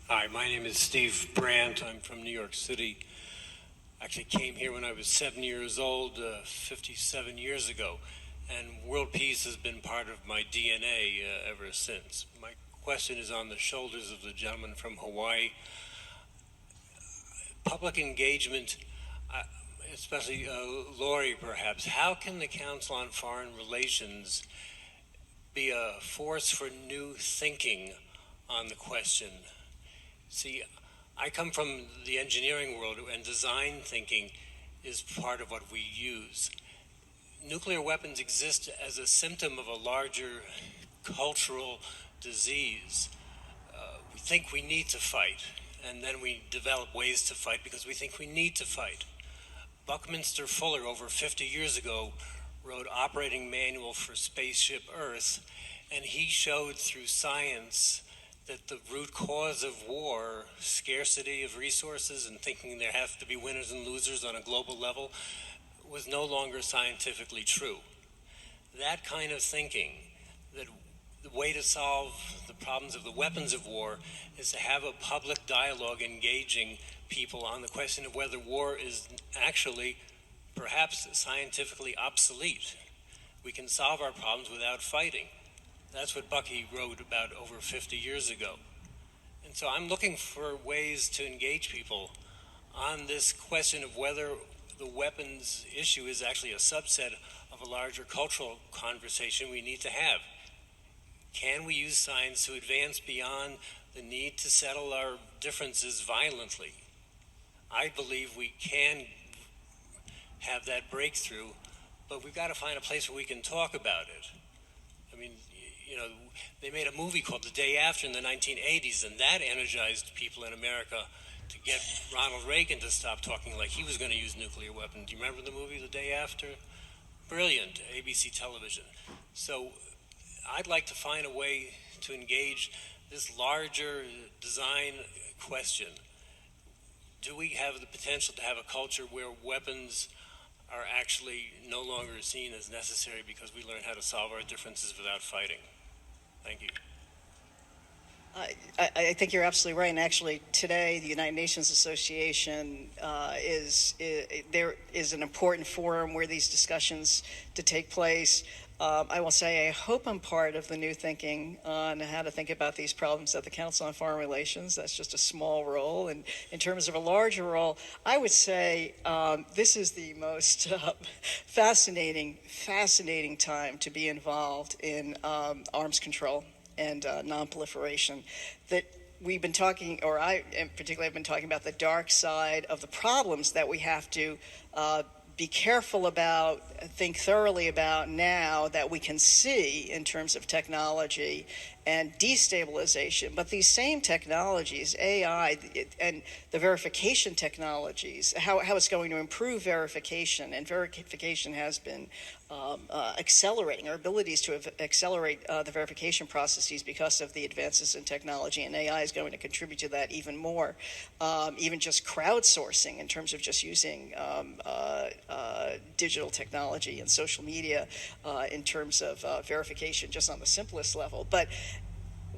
Hi, my name is Steve Brant. I'm from New York City. Actually came here when I was 7 years old, 57 years ago, and world peace has been part of my DNA ever since. My question is on the shoulders of the gentleman from Hawaii. Public engagement, especially Lori perhaps, how can the Council on Foreign Relations be a force for new thinking on the question? See, I come from the engineering world, and design thinking is part of what we use. Nuclear weapons exist as a symptom of a larger cultural disease. We think we need to fight, and then we develop ways to fight because we think we need to fight. Buckminster Fuller, over 50 years ago, wrote Operating Manual for Spaceship Earth, and he showed through science that the root cause of war, scarcity of resources and thinking there have to be winners and losers on a global level, was no longer scientifically true. That kind of thinking, that the way to solve the problems of the weapons of war is to have a public dialogue engaging people on the question of whether war is actually perhaps scientifically obsolete. We can solve our problems without fighting. That's what Bucky wrote about over 50 years ago. And so I'm looking for ways to engage people on this question of whether the weapons issue is actually a subset of a larger cultural conversation we need to have. Can we use science to advance beyond the need to settle our differences violently? I believe we can have that breakthrough, but we've got to find a place where we can talk about it. I mean, you know, they made a movie called The Day After in the 1980s, and that energized people in America to get Ronald Reagan to stop talking like he was going to use nuclear weapons. Do you remember the movie The Day After? Brilliant, ABC television. So I'd like to find a way to engage this larger design question. Do we have the potential to have a culture where weapons are actually no longer seen as necessary because we learn how to solve our differences without fighting? Thank you. I think you're absolutely right. And actually, today, the United Nations Association there is an important forum where these discussions to take place. I will say I hope I'm part of the new thinking on how to think about these problems at the Council on Foreign Relations. That's just a small role. And in terms of a larger role, I would say this is the most fascinating time to be involved in arms control and nonproliferation. That we've been talking, or I in particular have been talking about the dark side of the problems that we have to be careful about, think thoroughly about now that we can see in terms of technology and destabilization. But these same technologies, AI and the verification technologies, how it's going to improve verification, and verification has been accelerating. Our abilities to accelerate the verification processes because of the advances in technology, and AI is going to contribute to that even more. Even just crowdsourcing in terms of just using digital technology and social media in terms of verification, just on the simplest level. But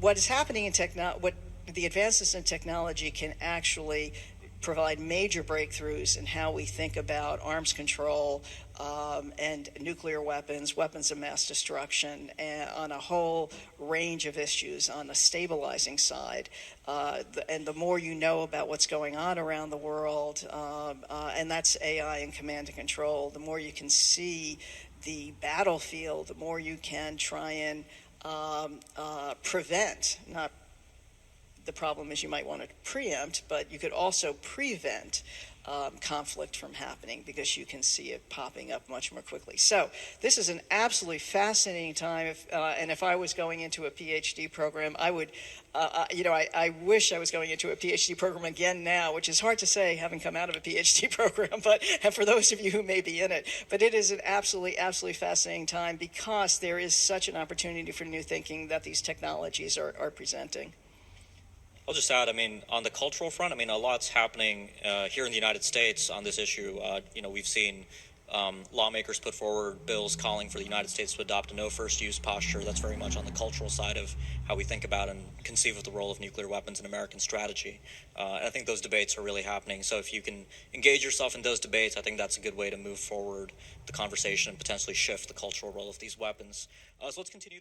what is happening in what the advances in technology can actually provide major breakthroughs in how we think about arms control and nuclear weapons, weapons of mass destruction, and on a whole range of issues on the stabilizing side. And the more you know about what's going on around the world, and that's AI and command and control, the more you can see the battlefield, the more you can try and prevent, not the problem is you might want to preempt, but you could also prevent conflict from happening because you can see it popping up much more quickly. So this is an absolutely fascinating time. And if I was going into a PhD program, I would, I wish I was going into a PhD program again now, which is hard to say having come out of a PhD program, but and for those of you who may be in it. But it is an absolutely fascinating time because there is such an opportunity for new thinking that these technologies are presenting. I'll just add, on the cultural front, a lot's happening here in the United States on this issue. We've seen lawmakers put forward bills calling for the United States to adopt a no first use posture. That's very much on the cultural side of how we think about and conceive of the role of nuclear weapons in American strategy. And I think those debates are really happening. So if you can engage yourself in those debates, I think that's a good way to move forward the conversation and potentially shift the cultural role of these weapons. So let's continue.